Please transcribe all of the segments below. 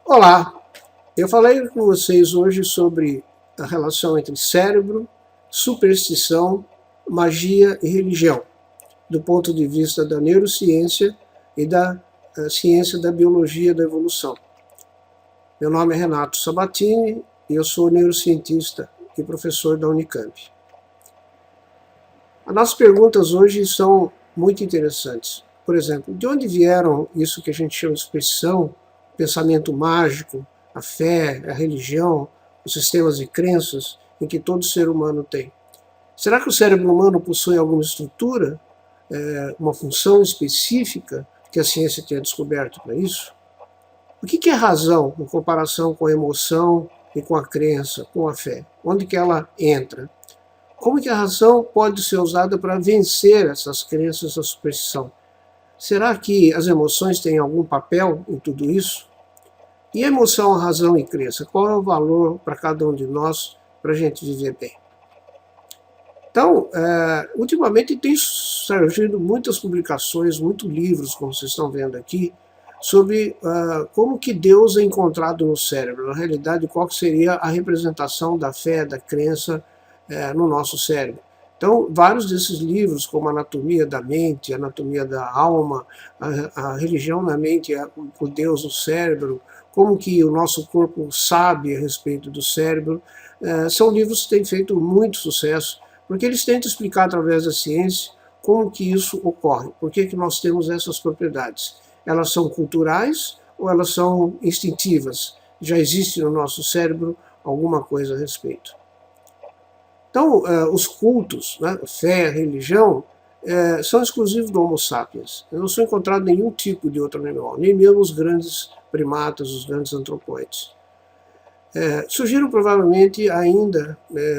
Olá, eu falei com vocês hoje sobre a relação entre cérebro, superstição, magia e religião, do ponto de vista da neurociência e da ciência da biologia da evolução. Meu nome é Renato Sabatini e eu sou neurocientista e professor da Unicamp. As nossas perguntas hoje são muito interessantes. Por exemplo, de onde vieram isso que a gente chama de superstição, pensamento mágico, a fé, a religião, os sistemas de crenças em que todo ser humano tem? Será que o cérebro humano possui alguma estrutura, uma função específica que a ciência tenha descoberto para isso? O que é razão em comparação com a emoção e com a crença, com a fé? Onde que ela entra? Como que a razão pode ser usada para vencer essas crenças, essa superstição? Será que as emoções têm algum papel em tudo isso? E a emoção, a razão e crença, qual é o valor para cada um de nós para a gente viver bem? Então, ultimamente tem surgido muitas publicações, muitos livros, como vocês estão vendo aqui, sobre como que Deus é encontrado no cérebro. Na realidade, qual seria a representação da fé, da crença no nosso cérebro. Então, vários desses livros, como Anatomia da Mente, Anatomia da Alma, a religião na mente, o Deus no cérebro, como que o nosso corpo sabe a respeito do cérebro, são livros que têm feito muito sucesso, porque eles tentam explicar através da ciência como que isso ocorre, por que nós temos essas propriedades. Elas são culturais ou elas são instintivas? Já existe no nosso cérebro alguma coisa a respeito. Então, os cultos, né, fé, religião, são exclusivos do Homo sapiens. Eu não sou encontrado nenhum tipo de outro animal, nem mesmo os grandes primatas, os grandes antropóides. Surgiram provavelmente ainda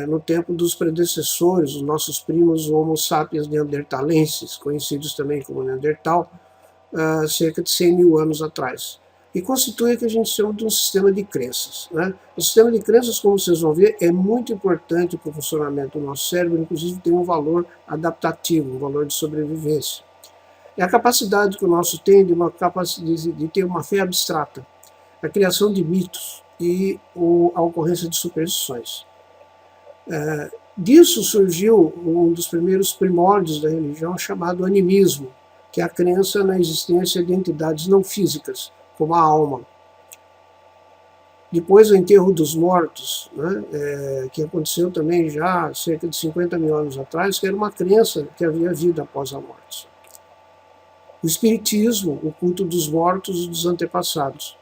no tempo dos predecessores, os nossos primos Homo sapiens neandertalenses, conhecidos também como Neandertal, cerca de 100 mil anos atrás. E constitui o que a gente chama de um sistema de crenças. Né? O sistema de crenças, como vocês vão ver, é muito importante para o funcionamento do nosso cérebro, inclusive tem um valor adaptativo, um valor de sobrevivência. É a capacidade que o nosso tem de ter uma fé abstrata, a criação de mitos e a ocorrência de superstições. Disso surgiu um dos primeiros primórdios da religião, chamado animismo, que é a crença na existência de entidades não físicas, como a alma. Depois, o enterro dos mortos, né, que aconteceu também já há cerca de 50 mil anos atrás, que era uma crença que havia vida após a morte. O espiritismo, o culto dos mortos e dos antepassados.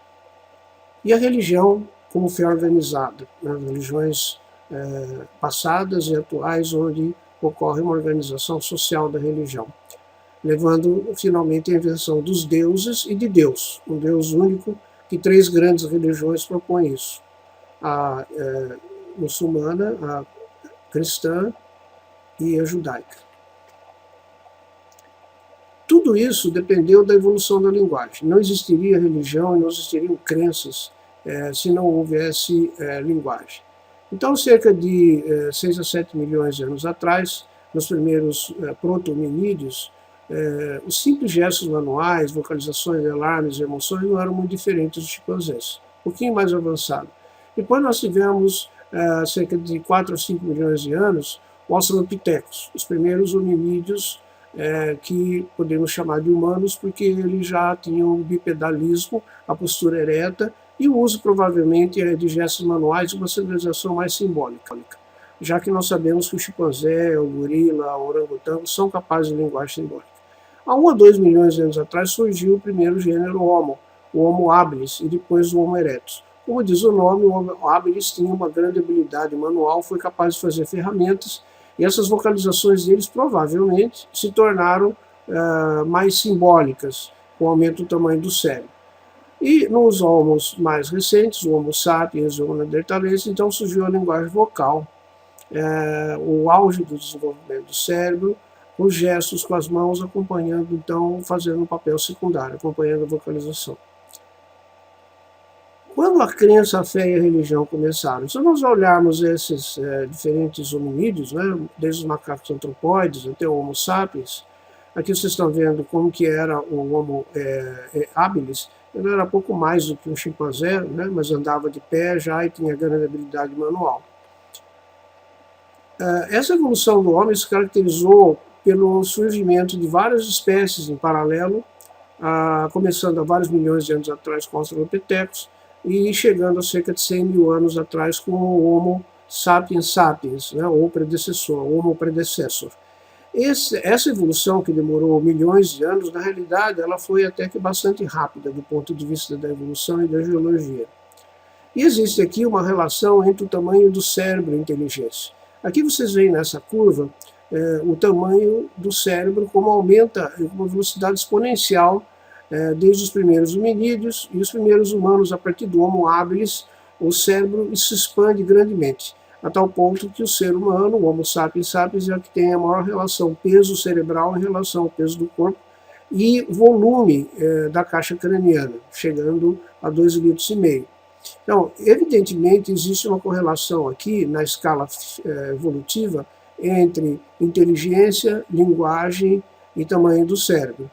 E a religião como fé organizada, né, religiões passadas e atuais, onde ocorre uma organização social da religião, levando finalmente à invenção dos deuses e de Deus, um Deus único, que 3 grandes religiões propõem isso. A muçulmana, a cristã e a judaica. Tudo isso dependeu da evolução da linguagem. Não existiria religião e não existiriam crenças se não houvesse linguagem. Então, cerca de 6 a 7 milhões de anos atrás, nos primeiros proto-hominídeos, os simples gestos manuais, vocalizações, alarmes e emoções não eram muito diferentes dos chimpanzés, um pouquinho mais avançado. Depois nós tivemos, cerca de 4 a 5 milhões de anos, os australopitecos, os primeiros hominídeos que podemos chamar de humanos, porque eles já tinham o bipedalismo, a postura ereta, e o uso provavelmente de gestos manuais de uma civilização mais simbólica, já que nós sabemos que o chimpanzé, o gorila, o orangotango são capazes de linguagem simbólica. Há 1 a 2 milhões de anos atrás surgiu o primeiro gênero Homo, o Homo habilis, e depois o Homo erectus. Como diz o nome, o Homo habilis tinha uma grande habilidade manual, foi capaz de fazer ferramentas, e essas vocalizações deles provavelmente se tornaram mais simbólicas, com o aumento do tamanho do cérebro. E nos homos mais recentes, o Homo sapiens e o Homo neanderthalensis, então surgiu a linguagem vocal, o auge do desenvolvimento do cérebro, os gestos com as mãos acompanhando, então, fazendo um papel secundário, acompanhando a vocalização. Quando a crença, a fé e a religião começaram, se nós olharmos esses diferentes hominídeos, né, desde os macacos antropóides até o Homo sapiens, aqui vocês estão vendo como que era o Homo habilis, Ele era pouco mais do que um chimpanzé, né, mas andava de pé já e tinha grande habilidade manual. Essa evolução do homem se caracterizou pelo surgimento de várias espécies em paralelo, começando há vários milhões de anos atrás com os australopithecus e chegando a cerca de 100 mil anos atrás com o Homo sapiens sapiens, né, ou predecessor, Homo predecessor. Essa evolução, que demorou milhões de anos, na realidade, ela foi até que bastante rápida do ponto de vista da evolução e da geologia. E existe aqui uma relação entre o tamanho do cérebro e a inteligência. Aqui vocês veem nessa curva o tamanho do cérebro, como aumenta com uma velocidade exponencial desde os primeiros hominídeos e os primeiros humanos, a partir do Homo habilis, o cérebro se expande grandemente, a tal ponto que o ser humano, o Homo sapiens sapiens, é o que tem a maior relação peso cerebral em relação ao peso do corpo e volume da caixa craniana, chegando a 2,5 litros. Então, evidentemente, existe uma correlação aqui na escala evolutiva entre inteligência, linguagem e tamanho do cérebro.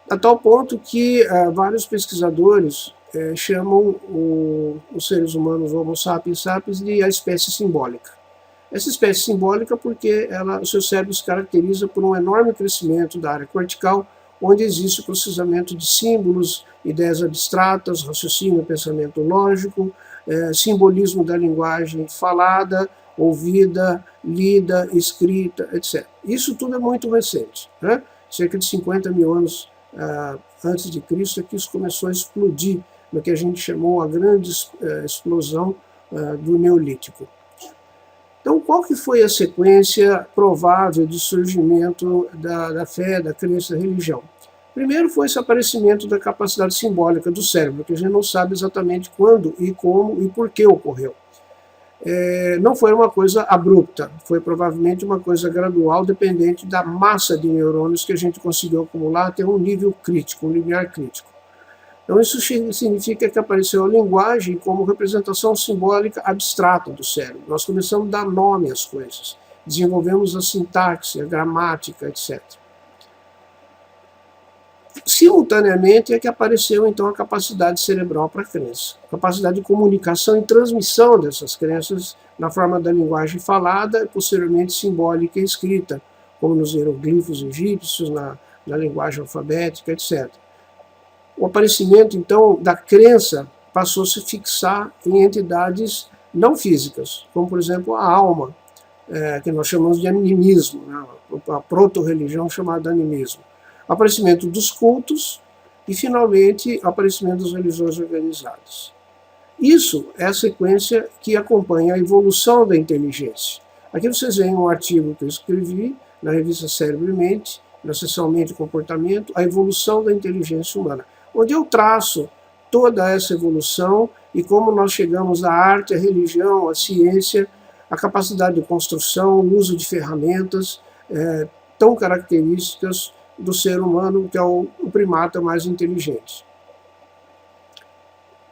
A tal ponto que vários pesquisadores chamam os seres humanos, Homo sapiens sapiens, de a espécie simbólica. Essa espécie simbólica porque o seu cérebro se caracteriza por um enorme crescimento da área cortical, onde existe o processamento de símbolos, ideias abstratas, raciocínio, pensamento lógico, simbolismo da linguagem falada, ouvida, lida, escrita, etc. Isso tudo é muito recente, né? Cerca de 50 mil anos antes de Cristo é que isso começou a explodir, no que a gente chamou a grande explosão do Neolítico. Então, qual que foi a sequência provável de surgimento da fé, da crença, da religião? Primeiro foi esse aparecimento da capacidade simbólica do cérebro, que a gente não sabe exatamente quando e como e por que ocorreu. Não foi uma coisa abrupta, foi provavelmente uma coisa gradual, dependente da massa de neurônios que a gente conseguiu acumular até um nível crítico, um limiar crítico. Então isso significa que apareceu a linguagem como representação simbólica abstrata do cérebro. Nós começamos a dar nome às coisas, desenvolvemos a sintaxe, a gramática, etc. Simultaneamente é que apareceu então a capacidade cerebral para a crença, a capacidade de comunicação e transmissão dessas crenças na forma da linguagem falada e posteriormente simbólica e escrita, como nos hieroglifos egípcios, na linguagem alfabética, etc. O aparecimento então da crença passou a se fixar em entidades não físicas, como por exemplo a alma, que nós chamamos de animismo, né? A proto-religião chamada de animismo. O aparecimento dos cultos e, finalmente, o aparecimento das religiões organizadas. Isso é a sequência que acompanha a evolução da inteligência. Aqui vocês veem um artigo que eu escrevi na revista Cérebro e Mente, na seção Mente e Comportamento, a evolução da inteligência humana, onde eu traço toda essa evolução e como nós chegamos à arte, à religião, à ciência, à capacidade de construção, o uso de ferramentas tão características do ser humano, que é o primata mais inteligente.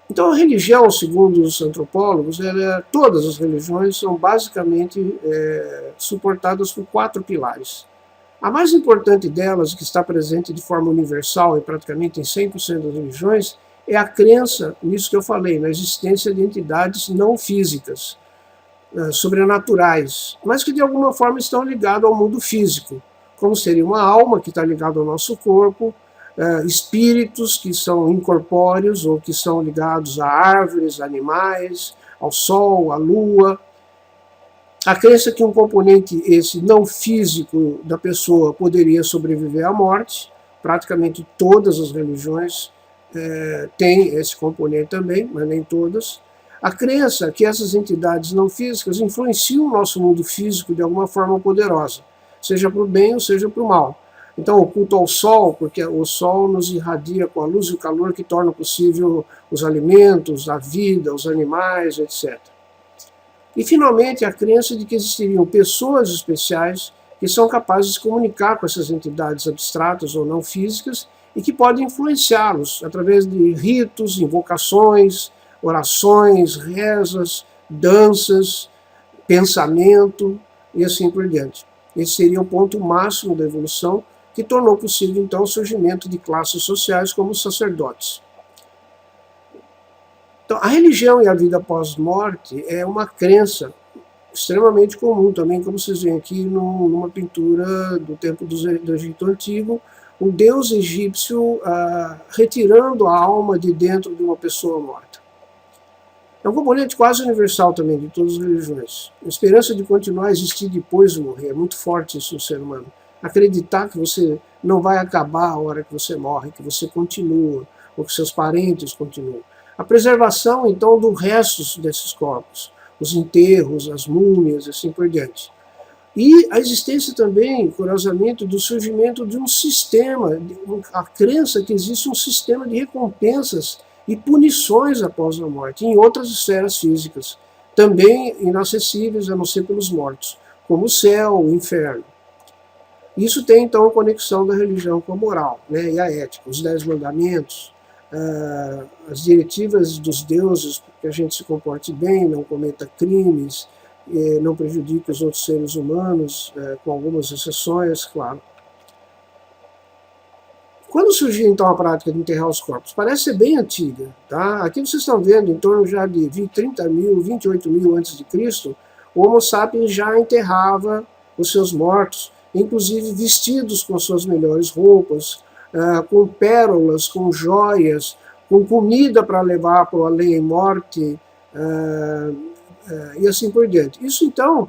Então a religião, segundo os antropólogos, todas as religiões são basicamente suportadas por 4 pilares. A mais importante delas, que está presente de forma universal e praticamente em 100% das religiões, é a crença, nisso que eu falei, na existência de entidades não físicas, sobrenaturais, mas que de alguma forma estão ligadas ao mundo físico, como seria uma alma que está ligada ao nosso corpo, espíritos que são incorpóreos ou que são ligados a árvores, animais, ao sol, à lua. A crença que um componente esse não físico da pessoa poderia sobreviver à morte, praticamente todas as religiões têm esse componente também, mas nem todas. A crença que essas entidades não físicas influenciam o nosso mundo físico de alguma forma poderosa, seja para o bem ou seja para o mal. Então, o culto ao sol, porque o sol nos irradia com a luz e o calor que torna possível os alimentos, a vida, os animais, etc. E, finalmente, a crença de que existiriam pessoas especiais que são capazes de se comunicar com essas entidades abstratas ou não físicas e que podem influenciá-los através de ritos, invocações, orações, rezas, danças, pensamento e assim por diante. Esse seria o ponto máximo da evolução, que tornou possível então o surgimento de classes sociais como os sacerdotes. Então, a religião e a vida pós-morte é uma crença extremamente comum também, como vocês veem aqui numa pintura do tempo do Egito Antigo, um deus egípcio retirando a alma de dentro de uma pessoa morta. É um componente quase universal também de todas as religiões. A esperança de continuar a existir depois de morrer, é muito forte isso no ser humano. Acreditar que você não vai acabar a hora que você morre, que você continua, ou que seus parentes continuam. A preservação, então, dos restos desses corpos, os enterros, as múmias, assim por diante. E a existência também, curiosamente, do surgimento de um sistema, a crença que existe um sistema de recompensas e punições após a morte, em outras esferas físicas, também inacessíveis a não ser pelos mortos, como o céu, o inferno. Isso tem, então, a conexão da religião com a moral, né, e a ética, os 10 mandamentos, as diretivas dos deuses, que a gente se comporte bem, não cometa crimes, não prejudique os outros seres humanos, com algumas exceções, claro. Quando surgiu então a prática de enterrar os corpos? Parece ser bem antiga. Tá? Aqui vocês estão vendo, em torno já de 30 mil, 28 mil antes de Cristo, o Homo sapiens já enterrava os seus mortos, inclusive vestidos com suas melhores roupas, com pérolas, com joias, com comida para levar para o além-morte, e assim por diante. Isso então,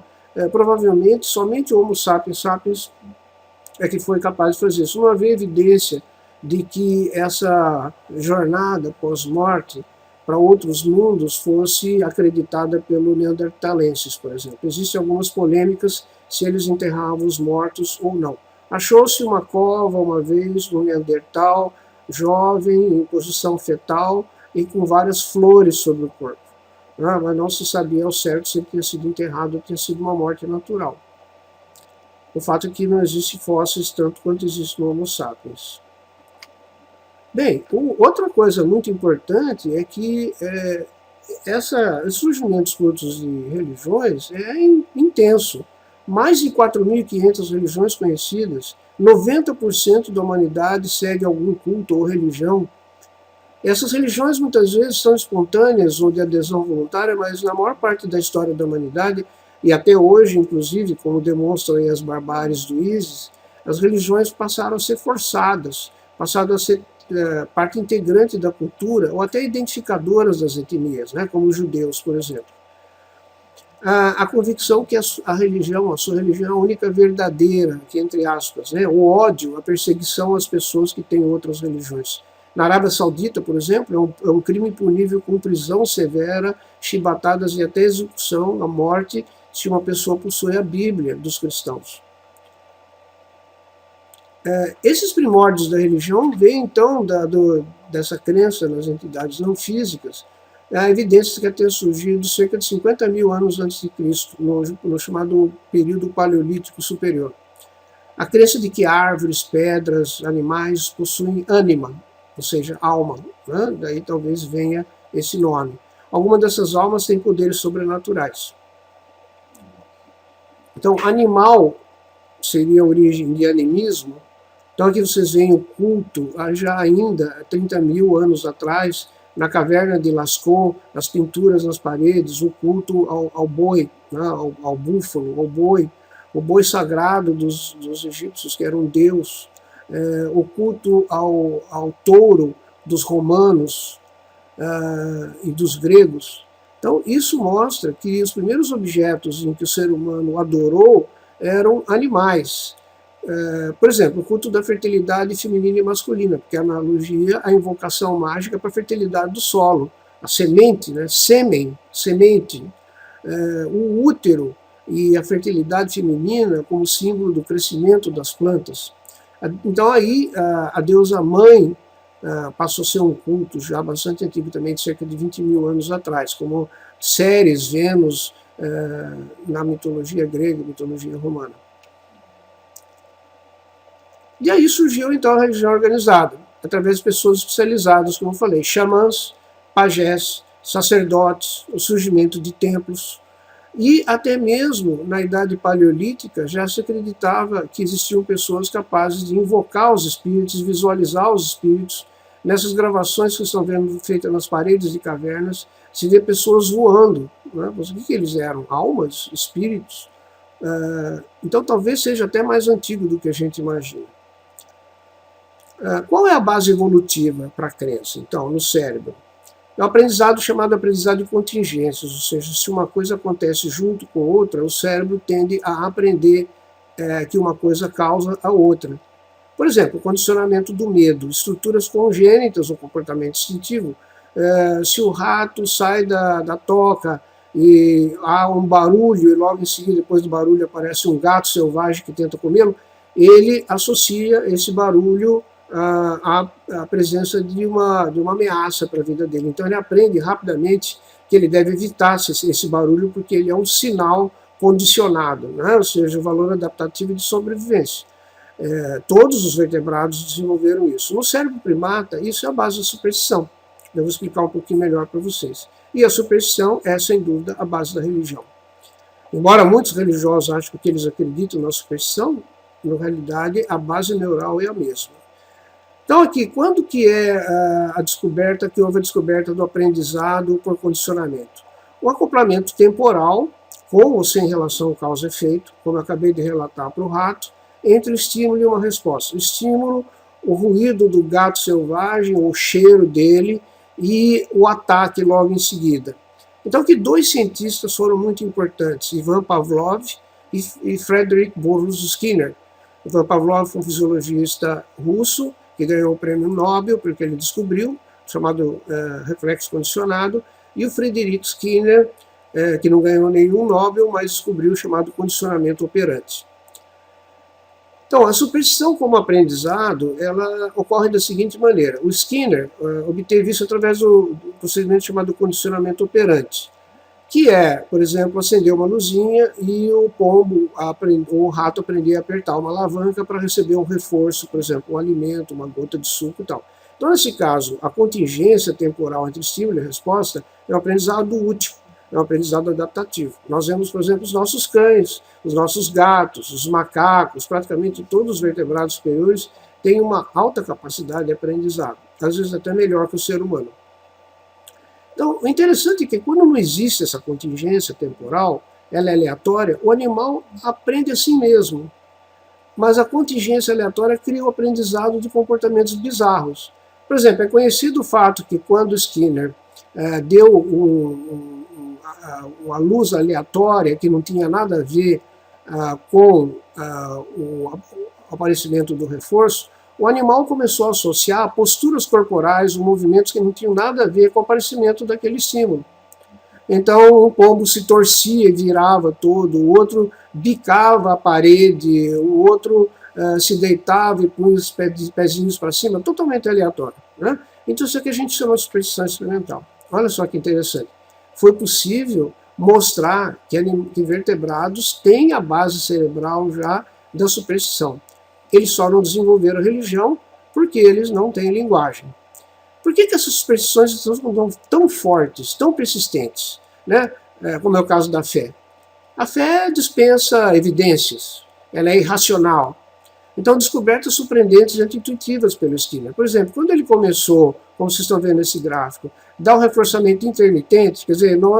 provavelmente, somente o Homo sapiens sapiens é que foi capaz de fazer isso. Não havia evidência de que essa jornada pós-morte para outros mundos fosse acreditada pelo neandertalenses, por exemplo. Existem algumas polêmicas se eles enterravam os mortos ou não. Achou-se uma cova uma vez no Neandertal, jovem, em posição fetal e com várias flores sobre o corpo. Mas não se sabia ao certo se ele tinha sido enterrado ou tinha sido uma morte natural. O fato é que não existe fósseis tanto quanto existe no Homo sapiens. Bem, outra coisa muito importante é que esse surgimento dos cultos e religiões é intenso. Mais de 4.500 religiões conhecidas, 90% da humanidade segue algum culto ou religião. Essas religiões muitas vezes são espontâneas ou de adesão voluntária, mas na maior parte da história da humanidade, e até hoje, inclusive, como demonstram aí as barbáries do ISIS, as religiões passaram a ser forçadas, passaram a ser parte integrante da cultura, ou até identificadoras das etnias, né, como os judeus, por exemplo. A convicção que a sua religião é a única verdadeira, que entre aspas, né, o ódio, a perseguição às pessoas que têm outras religiões. Na Arábia Saudita, por exemplo, é um crime punível com prisão severa, chibatadas e até execução, a morte, se uma pessoa possui a Bíblia dos cristãos. Esses primórdios da religião vêm, então, dessa crença nas entidades não físicas, há evidências que tenha surgido cerca de 50 mil anos antes de Cristo, no chamado período paleolítico superior. A crença de que árvores, pedras, animais possuem ânima, ou seja, alma, né? Daí talvez venha esse nome. Algumas dessas almas têm poderes sobrenaturais. Então, animal seria a origem de animismo. Então aqui vocês veem o culto, já ainda 30 mil anos atrás, na caverna de Lascaux, as pinturas nas paredes, o culto ao boi, né, ao búfalo, ao boi, o boi sagrado dos egípcios, que era um deus, o culto ao touro dos romanos e dos gregos. Então isso mostra que os primeiros objetos em que o ser humano adorou eram animais. Por exemplo, o culto da fertilidade feminina e masculina, porque a analogia, a invocação mágica para a fertilidade do solo, a semente, né? Semente, o útero e a fertilidade feminina como símbolo do crescimento das plantas. Então aí a deusa mãe passou a ser um culto já bastante antigo também, de cerca de 20 mil anos atrás, como Ceres, Vênus, na mitologia grega, mitologia romana. E aí surgiu então a religião organizada, através de pessoas especializadas, como eu falei, xamãs, pajés, sacerdotes, o surgimento de templos, E até mesmo na Idade Paleolítica já se acreditava que existiam pessoas capazes de invocar os espíritos, visualizar os espíritos. Nessas gravações que estão vendo feitas nas paredes de cavernas, se vê pessoas voando. Né? Mas o que eles eram? Almas? Espíritos? Então talvez seja até mais antigo do que a gente imagina. Qual é a base evolutiva para a crença, então, no cérebro? É o aprendizado chamado aprendizado de contingências, ou seja, se uma coisa acontece junto com outra, o cérebro tende a aprender que uma coisa causa a outra. Por exemplo, o condicionamento do medo, estruturas congênitas no comportamento instintivo. Se o rato sai da toca e há um barulho, e logo em seguida, depois do barulho, aparece um gato selvagem que tenta comê-lo, ele associa esse barulho à presença de uma ameaça para a vida dele. Então ele aprende rapidamente que ele deve evitar esse barulho, porque ele é um sinal condicionado, né? Ou seja, o valor adaptativo de sobrevivência. Todos os vertebrados desenvolveram isso. No cérebro primata, isso é a base da superstição. Eu vou explicar um pouquinho melhor para vocês. E a superstição é, sem dúvida, a base da religião. Embora muitos religiosos achem que eles acreditam na superstição, na realidade, a base neural é a mesma. Então aqui, quando que é a descoberta, que houve a descoberta do aprendizado por condicionamento? O acoplamento temporal, com ou sem relação causa e efeito, como eu acabei de relatar para o rato, entre o estímulo e uma resposta. O estímulo, o ruído do gato selvagem, o cheiro dele e o ataque logo em seguida. Então que dois cientistas foram muito importantes, Ivan Pavlov e Frederick Burroughs Skinner. Ivan Pavlov foi um fisiologista russo, que ganhou o prêmio Nobel porque ele descobriu, chamado reflexo condicionado, e o Frederick Skinner, que não ganhou nenhum Nobel, mas descobriu o chamado condicionamento operante. Então, a superstição como aprendizado, ela ocorre da seguinte maneira. O Skinner obteve isso através do procedimento chamado condicionamento operante, que é, por exemplo, acender uma luzinha e o pombo, o rato aprender a apertar uma alavanca para receber um reforço, por exemplo, um alimento, uma gota de suco e tal. Então, nesse caso, a contingência temporal entre estímulo e resposta é um aprendizado útil, é um aprendizado adaptativo. Nós vemos, por exemplo, os nossos cães, os nossos gatos, os macacos, praticamente todos os vertebrados superiores têm uma alta capacidade de aprendizado, às vezes até melhor que o ser humano. Então, o interessante é que quando não existe essa contingência temporal, ela é aleatória, o animal aprende assim mesmo. Mas a contingência aleatória cria o aprendizado de comportamentos bizarros. Por exemplo, é conhecido o fato que quando Skinner deu uma luz aleatória que não tinha nada a ver com o aparecimento do reforço, o animal começou a associar posturas corporais, movimentos que não tinham nada a ver com o aparecimento daquele estímulo. Então o pombo se torcia e virava todo, o outro bicava a parede, o outro se deitava e punha os pezinhos para cima, totalmente aleatório. Né? Então isso aqui a gente chama de superstição experimental. Olha só que interessante. Foi possível mostrar que vertebrados têm a base cerebral já da superstição. Eles só não desenvolveram a religião porque eles não têm linguagem. Por que essas superstições são tão fortes, tão persistentes, né? Como é o caso da fé? A fé dispensa evidências, ela é irracional. Então, descobertas surpreendentes e anti-intuitivas pelo Skinner. Por exemplo, quando ele começou, como vocês estão vendo nesse gráfico, dar um reforçamento intermitente, quer dizer, não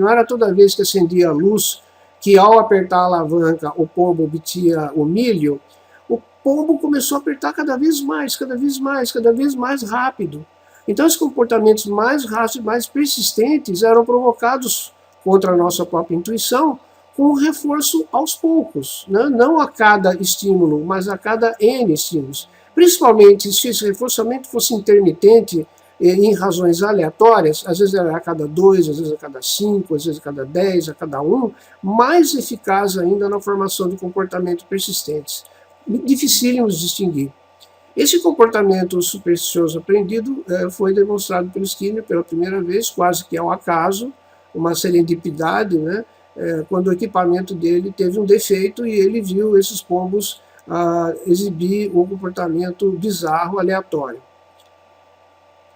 era toda vez que acendia a luz que ao apertar a alavanca o pombo obtinha o milho, o pombo começou a apertar cada vez mais, cada vez mais, cada vez mais rápido. Então, os comportamentos mais rápidos, mais persistentes eram provocados contra a nossa própria intuição com reforço aos poucos, né? Não a cada estímulo, mas a cada N estímulos. Principalmente se esse reforçamento fosse intermitente em razões aleatórias, às vezes era a cada 2, às vezes a cada 5, às vezes a cada 10, a cada 1, mais eficaz ainda na formação de comportamentos persistentes. Dificílimos de distinguir. Esse comportamento supersticioso aprendido foi demonstrado pelo Skinner pela primeira vez, quase que ao acaso, uma serendipidade, né? Quando o equipamento dele teve um defeito e ele viu esses pombos exibir um comportamento bizarro, aleatório.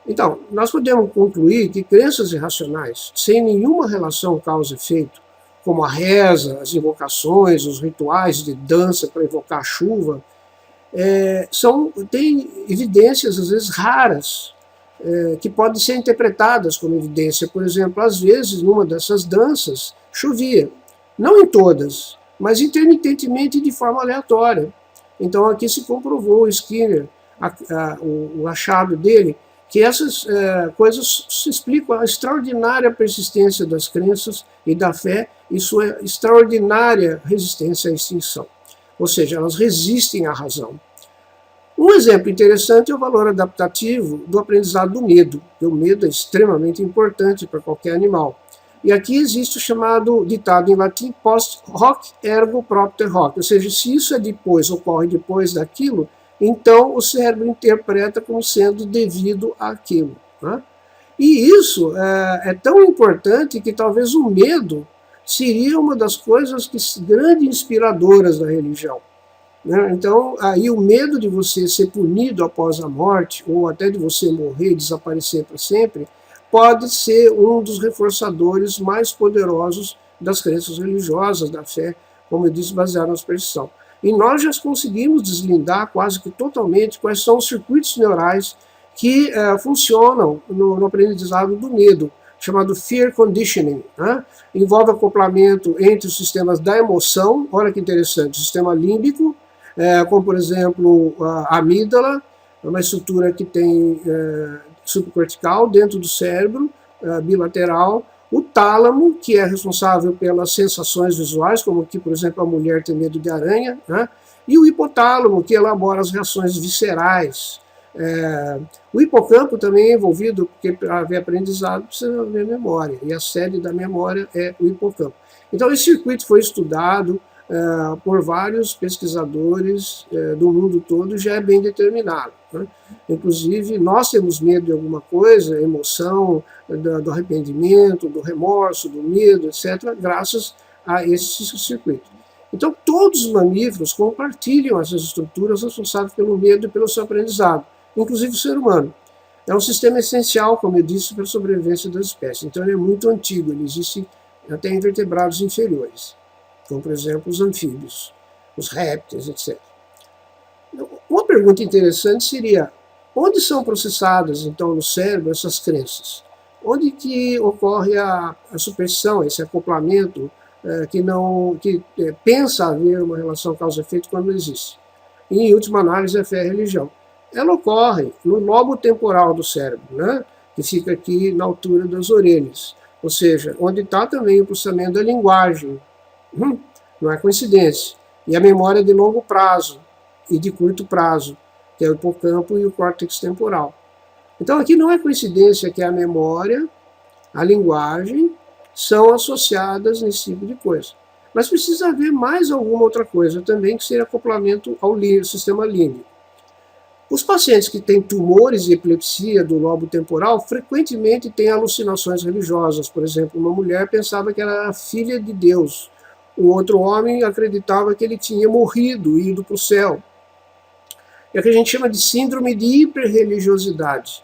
Então, nós podemos concluir que crenças irracionais, sem nenhuma relação causa-efeito, como a reza, as invocações, os rituais de dança para evocar a chuva, tem evidências, às vezes, raras, que podem ser interpretadas como evidência. Por exemplo, às vezes, numa dessas danças, chovia. Não em todas, mas intermitentemente e de forma aleatória. Então, aqui se comprovou, o Skinner, o achado dele, que essas coisas se explicam a extraordinária persistência das crenças e da fé e sua extraordinária resistência à extinção. Ou seja, elas resistem à razão. Um exemplo interessante é o valor adaptativo do aprendizado do medo. O medo é extremamente importante para qualquer animal. E aqui existe o chamado ditado em latim post hoc ergo propter hoc, ou seja, se isso ocorre depois daquilo, então o cérebro interpreta como sendo devido àquilo. Né? E isso é tão importante que talvez o medo seria uma das coisas grandes inspiradoras da religião. Né? Então, aí o medo de você ser punido após a morte, ou até de você morrer e desaparecer para sempre, pode ser um dos reforçadores mais poderosos das crenças religiosas, da fé, como eu disse, baseada na superstição. E nós já conseguimos deslindar quase que totalmente quais são os circuitos neurais que funcionam no aprendizado do medo, chamado fear conditioning. Né? Envolve acoplamento entre os sistemas da emoção, olha que interessante, o sistema límbico, como por exemplo a amígdala, uma estrutura que tem subcortical dentro do cérebro, bilateral, o tálamo, que é responsável pelas sensações visuais, como aqui, por exemplo, a mulher tem medo de aranha, né? E o hipotálamo, que elabora as reações viscerais. O hipocampo também é envolvido, porque para haver aprendizado precisa haver memória, e a sede da memória é o hipocampo. Então esse circuito foi estudado por vários pesquisadores do mundo todo, já é bem determinado. Né? Inclusive, nós temos medo de alguma coisa, emoção, do arrependimento, do remorso, do medo, etc., graças a esse circuito. Então, todos os mamíferos compartilham essas estruturas responsáveis pelo medo e pelo seu aprendizado, inclusive o ser humano. É um sistema essencial, como eu disse, para a sobrevivência das espécies. Então, ele é muito antigo, ele existe até em vertebrados inferiores, como, por exemplo, os anfíbios, os répteis, etc. Uma pergunta interessante seria, onde são processadas, então, no cérebro essas crenças? Onde que ocorre a superstição, esse acoplamento que pensa haver uma relação causa-efeito quando não existe? E, em última análise, a fé e a religião. Ela ocorre no lobo temporal do cérebro, né? Que fica aqui na altura das orelhas, ou seja, onde está também o processamento da linguagem. Não é coincidência. E a memória de longo prazo e de curto prazo, que é o hipocampo e o córtex temporal. Então aqui não é coincidência que a memória, a linguagem, são associadas nesse tipo de coisa. Mas precisa haver mais alguma outra coisa também, que seja acoplamento ao sistema límbico. Os pacientes que têm tumores e epilepsia do lobo temporal frequentemente têm alucinações religiosas. Por exemplo, uma mulher pensava que era a filha de Deus. O outro homem acreditava que ele tinha morrido e ido para o céu. É o que a gente chama de síndrome de hiperreligiosidade.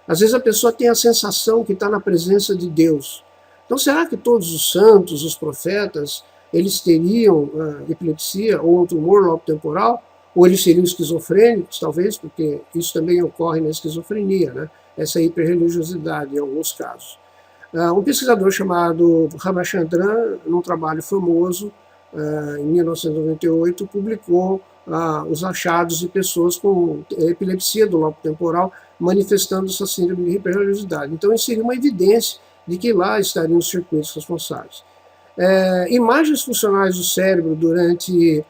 Às vezes a pessoa tem a sensação que está na presença de Deus. Então será que todos os santos, os profetas, eles teriam epilepsia ou um tumor lobo temporal? Ou eles seriam esquizofrênicos, talvez, porque isso também ocorre na esquizofrenia, né? Essa hiperreligiosidade em alguns casos. Um pesquisador chamado Ramachandran, num trabalho famoso, em 1998, publicou os achados de pessoas com epilepsia do lobo temporal manifestando essa síndrome de hiperreligiosidade. Então, isso seria uma evidência de que lá estariam os circuitos responsáveis. Imagens funcionais do cérebro durante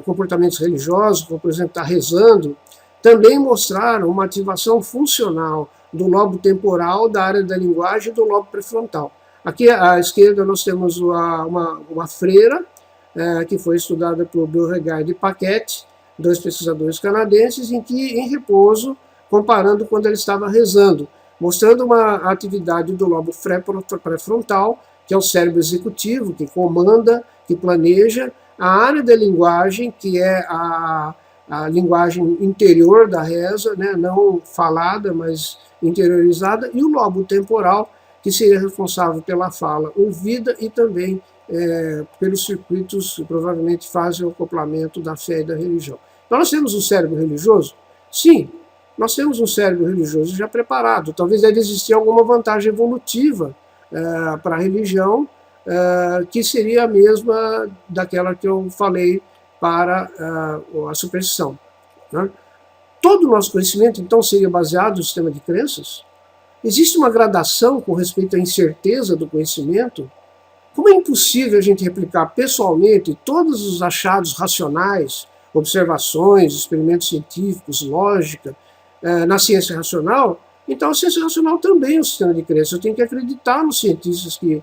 comportamentos religiosos, como, por exemplo, estar rezando, também mostraram uma ativação funcional do lobo temporal, da área da linguagem e do lobo pré-frontal. Aqui à esquerda nós temos uma freira, que foi estudada por Beauregard e Paquette, dois pesquisadores canadenses, em repouso, comparando quando ele estava rezando, mostrando uma atividade do lobo pré-frontal, que é o cérebro executivo, que comanda, que planeja, a área da linguagem, que é a linguagem interior da reza, né, não falada, mas interiorizada, e o lobo temporal, que seria responsável pela fala ouvida e também pelos circuitos que provavelmente fazem o acoplamento da fé e da religião. Então nós temos um cérebro religioso? Sim, nós temos um cérebro religioso já preparado. Talvez deve existir alguma vantagem evolutiva para a religião, que seria a mesma daquela que eu falei para a superstição. Né? Todo o nosso conhecimento, então, seria baseado no sistema de crenças? Existe uma gradação com respeito à incerteza do conhecimento? Como é impossível a gente replicar pessoalmente todos os achados racionais, observações, experimentos científicos, lógica, na ciência racional, então a ciência racional também é um sistema de crença. Eu tenho que acreditar nos cientistas que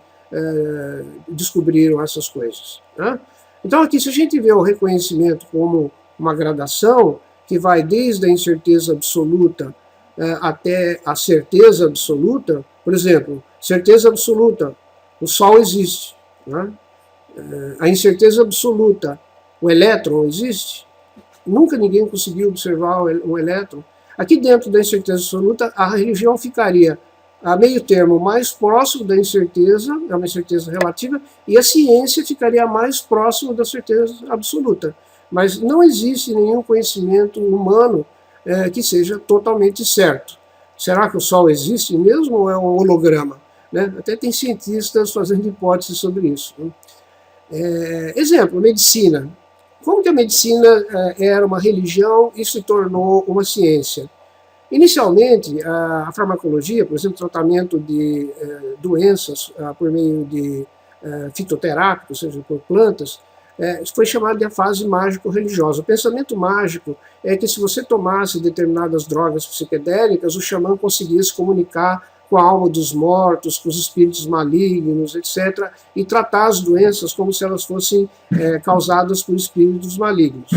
descobriram essas coisas. Né? Então aqui, se a gente vê o reconhecimento como uma gradação, que vai desde a incerteza absoluta até a certeza absoluta, por exemplo, certeza absoluta, o Sol existe. Né? A incerteza absoluta, o elétron existe? Nunca ninguém conseguiu observar o elétron. Aqui dentro da incerteza absoluta, a religião ficaria a meio termo mais próximo da incerteza, é uma incerteza relativa, e a ciência ficaria mais próximo da certeza absoluta. Mas não existe nenhum conhecimento humano que seja totalmente certo. Será que o Sol existe mesmo ou é um holograma? Né? Até tem cientistas fazendo hipóteses sobre isso. Né? Exemplo, medicina. Como que a medicina era uma religião e se tornou uma ciência? Inicialmente, a farmacologia, por exemplo, tratamento de doenças por meio de fitoterápicos, ou seja, por plantas, foi chamado de a fase mágico-religiosa. O pensamento mágico é que se você tomasse determinadas drogas psicodélicas, o xamã conseguia se comunicar com a alma dos mortos, com os espíritos malignos, etc., e tratar as doenças como se elas fossem causadas por espíritos malignos.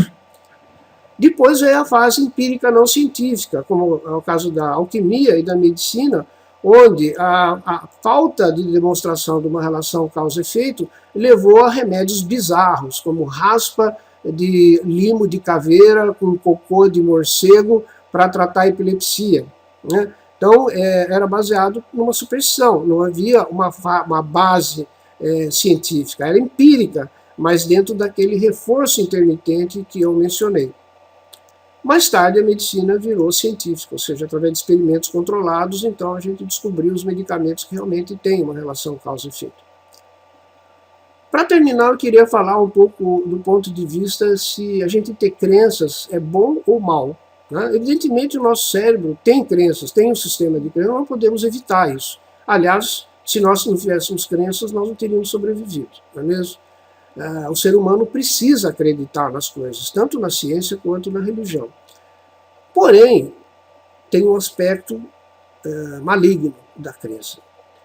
Depois veio a fase empírica não científica, como é o caso da alquimia e da medicina, onde a falta de demonstração de uma relação causa-efeito levou a remédios bizarros, como raspa de limo de caveira com cocô de morcego para tratar a epilepsia. Né? Então, era baseado numa superstição, não havia uma base científica, era empírica, mas dentro daquele reforço intermitente que eu mencionei. Mais tarde, a medicina virou científica, ou seja, através de experimentos controlados, então a gente descobriu os medicamentos que realmente têm uma relação causa e efeito. Para terminar, eu queria falar um pouco do ponto de vista se a gente ter crenças é bom ou mal. Né? Evidentemente, o nosso cérebro tem crenças, tem um sistema de crenças, não podemos evitar isso. Aliás, se nós não tivéssemos crenças, nós não teríamos sobrevivido, não é mesmo? O ser humano precisa acreditar nas coisas, tanto na ciência quanto na religião. Porém, tem um aspecto maligno da crença.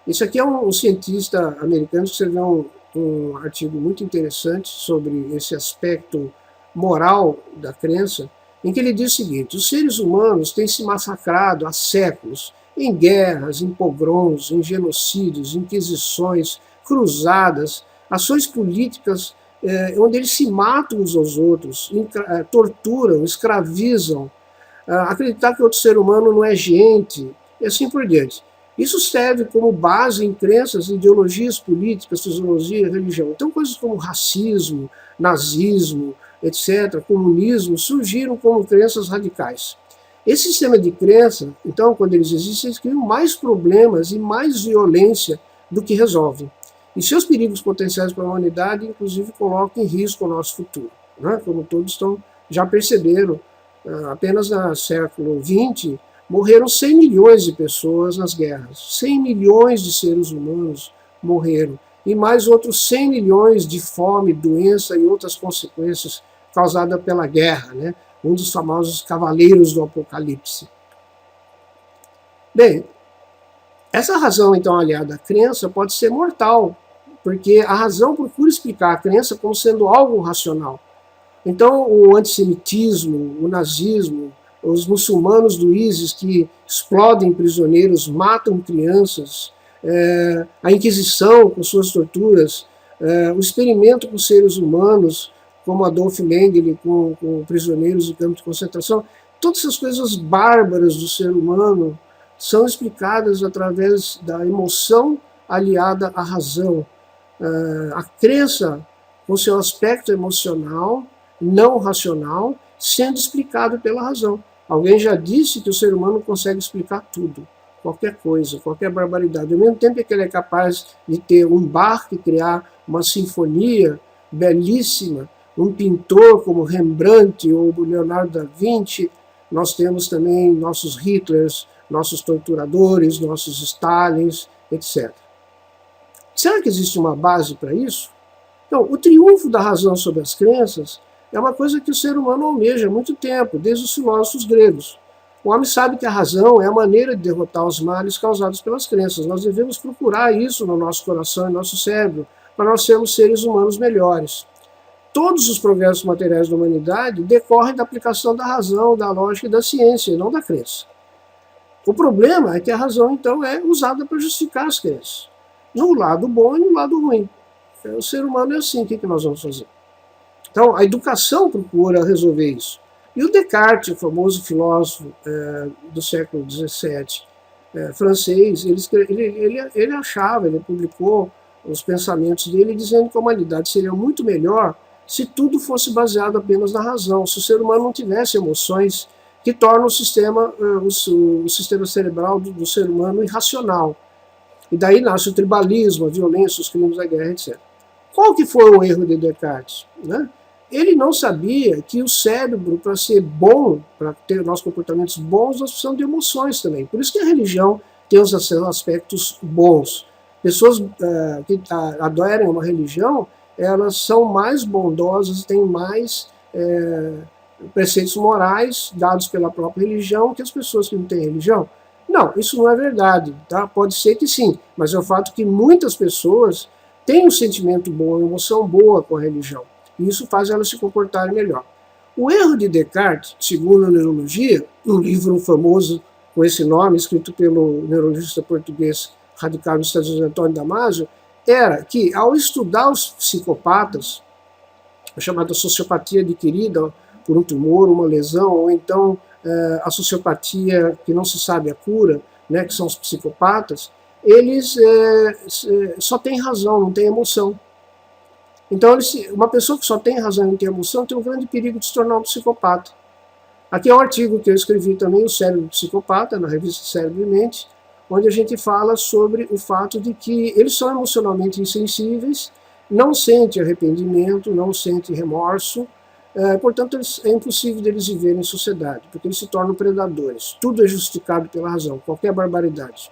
Isso aqui é um cientista americano que escreveu um artigo muito interessante sobre esse aspecto moral da crença, em que ele diz o seguinte: os seres humanos têm se massacrado há séculos em guerras, em pogroms, em genocídios, inquisições, cruzadas, ações políticas onde eles se matam uns aos outros, torturam, escravizam, acreditar que outro ser humano não é gente, e assim por diante. Isso serve como base em crenças, ideologias políticas, sociologia, religião. Então coisas como racismo, nazismo, etc., comunismo, surgiram como crenças radicais. Esse sistema de crença, então, quando eles existem, eles criam mais problemas e mais violência do que resolvem. E seus perigos potenciais para a humanidade, inclusive, colocam em risco o nosso futuro. Né? Como todos já perceberam, apenas no século XX, morreram 100 milhões de pessoas nas guerras. 100 milhões de seres humanos morreram. E mais outros 100 milhões de fome, doença e outras consequências causadas pela guerra. Né? Um dos famosos cavaleiros do Apocalipse. Bem, essa razão, então, aliada à crença, pode ser mortal, porque a razão procura explicar a crença como sendo algo racional. Então, o antissemitismo, o nazismo, os muçulmanos do ISIS que explodem prisioneiros, matam crianças, a Inquisição com suas torturas, o experimento com seres humanos, como Adolf Mengele com prisioneiros de campo de concentração, todas essas coisas bárbaras do ser humano são explicadas através da emoção aliada à razão. a crença com seu aspecto emocional, não racional, sendo explicado pela razão. Alguém já disse que o ser humano consegue explicar tudo, qualquer coisa, qualquer barbaridade. Ao mesmo tempo que ele é capaz de ter um Bach e criar uma sinfonia belíssima, um pintor como Rembrandt ou Leonardo da Vinci, nós temos também nossos Hitlers, nossos torturadores, nossos Stalins, etc. Será que existe uma base para isso? Então, o triunfo da razão sobre as crenças é uma coisa que o ser humano almeja há muito tempo, desde os filósofos gregos. O homem sabe que a razão é a maneira de derrotar os males causados pelas crenças. Nós devemos procurar isso no nosso coração e no nosso cérebro, para nós sermos seres humanos melhores. Todos os progressos materiais da humanidade decorrem da aplicação da razão, da lógica e da ciência, e não da crença. O problema é que a razão, então, é usada para justificar as crenças, no lado bom e no lado ruim. O ser humano é assim, o que nós vamos fazer? Então, a educação procura resolver isso. E o Descartes, o famoso filósofo do século XVII francês, ele achava, ele publicou os pensamentos dele dizendo que a humanidade seria muito melhor se tudo fosse baseado apenas na razão, se o ser humano não tivesse emoções que tornam o sistema cerebral do ser humano irracional. E daí nasce o tribalismo, a violência, os crimes da guerra, etc. Qual que foi o erro de Descartes? Né? Ele não sabia que o cérebro, para ser bom, para ter nossos comportamentos bons, nós precisamos de emoções também. Por isso que a religião tem os seus aspectos bons. Pessoas que adoram uma religião, elas são mais bondosas, têm mais preceitos morais dados pela própria religião que as pessoas que não têm religião. Não, isso não é verdade. Tá? Pode ser que sim, mas é o fato que muitas pessoas têm um sentimento bom, uma emoção boa com a religião. E isso faz elas se comportarem melhor. O erro de Descartes, segundo a neurologia, um livro famoso com esse nome, escrito pelo neurologista português radicado nos Estados Unidos, Antônio Damasio, era que, ao estudar os psicopatas, a chamada sociopatia adquirida por um tumor, uma lesão, ou então a sociopatia que não se sabe a cura, né, que são os psicopatas, eles só têm razão, não têm emoção. Então, uma pessoa que só tem razão e não tem emoção tem um grande perigo de se tornar um psicopata. Aqui é um artigo que eu escrevi também, O Cérebro do Psicopata, na revista Cérebro e Mente, onde a gente fala sobre o fato de que eles são emocionalmente insensíveis, não sentem arrependimento, não sentem remorso, portanto é impossível deles viverem em sociedade, porque eles se tornam predadores. Tudo é justificado pela razão, qualquer barbaridade.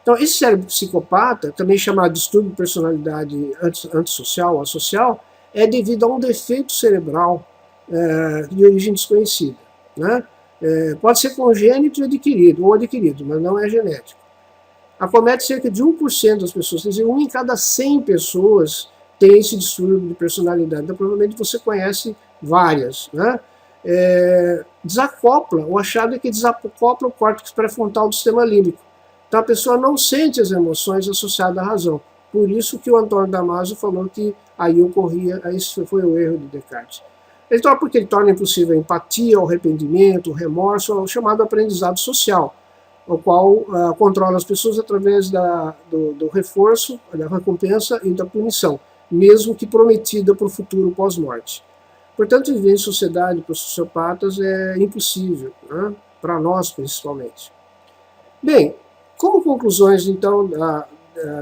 Então, esse cérebro psicopata, também chamado de distúrbio de personalidade antissocial ou associal, é devido a um defeito cerebral de origem desconhecida. Né? Pode ser congênito ou adquirido, mas não é genético. Acomete cerca de 1% das pessoas, quer dizer, 1 em cada 100 pessoas tem esse distúrbio de personalidade. Então, provavelmente você conhece várias. Né? Desacopla, o achado é que desacopla o córtex pré-frontal do sistema límbico. Então a pessoa não sente as emoções associadas à razão. Por isso que o Antônio Damasio falou que aí ocorria, esse foi o erro de Descartes. Então, porque ele torna impossível a empatia, o arrependimento, o remorso, o chamado aprendizado social, o qual controla as pessoas através do reforço, da recompensa e da punição, mesmo que prometida para o futuro pós-morte. Portanto, viver em sociedade para os sociopatas é impossível, né? Para nós principalmente. Bem, como conclusões, então,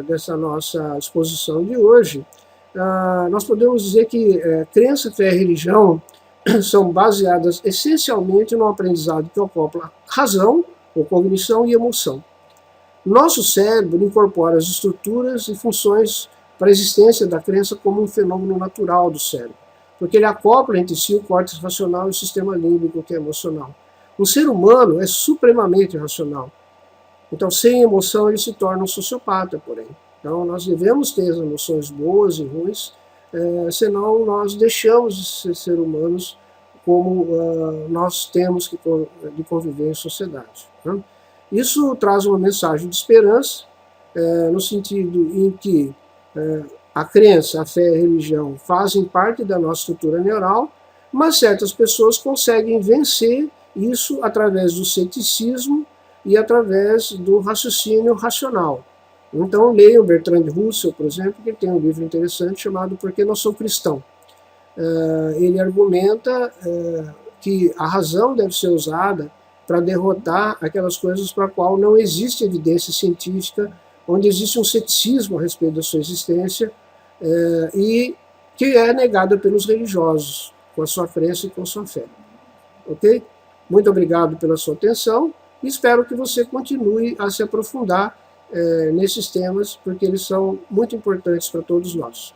dessa nossa exposição de hoje, nós podemos dizer que crença, fé e religião são baseadas essencialmente no aprendizado que acopla razão, ou cognição e emoção. Nosso cérebro incorpora as estruturas e funções para a existência da crença como um fenômeno natural do cérebro, porque ele acopla entre si o córtex racional e o sistema límbico, que é emocional. O ser humano é supremamente racional. Então, sem emoção, ele se torna um sociopata, porém. Então, nós devemos ter as emoções boas e ruins, senão nós deixamos de ser seres humanos como nós temos de conviver em sociedade. Né? Isso traz uma mensagem de esperança, no sentido em que a crença, a fé e a religião fazem parte da nossa estrutura neural, mas certas pessoas conseguem vencer isso através do ceticismo e através do raciocínio racional. Então leiam Bertrand Russell, por exemplo, que tem um livro interessante chamado Por que Não Sou Cristão. Ele argumenta que a razão deve ser usada para derrotar aquelas coisas para as quais não existe evidência científica, onde existe um ceticismo a respeito da sua existência, e que é negada pelos religiosos, com a sua crença e com a sua fé. Ok? Muito obrigado pela sua atenção e espero que você continue a se aprofundar nesses temas, porque eles são muito importantes para todos nós.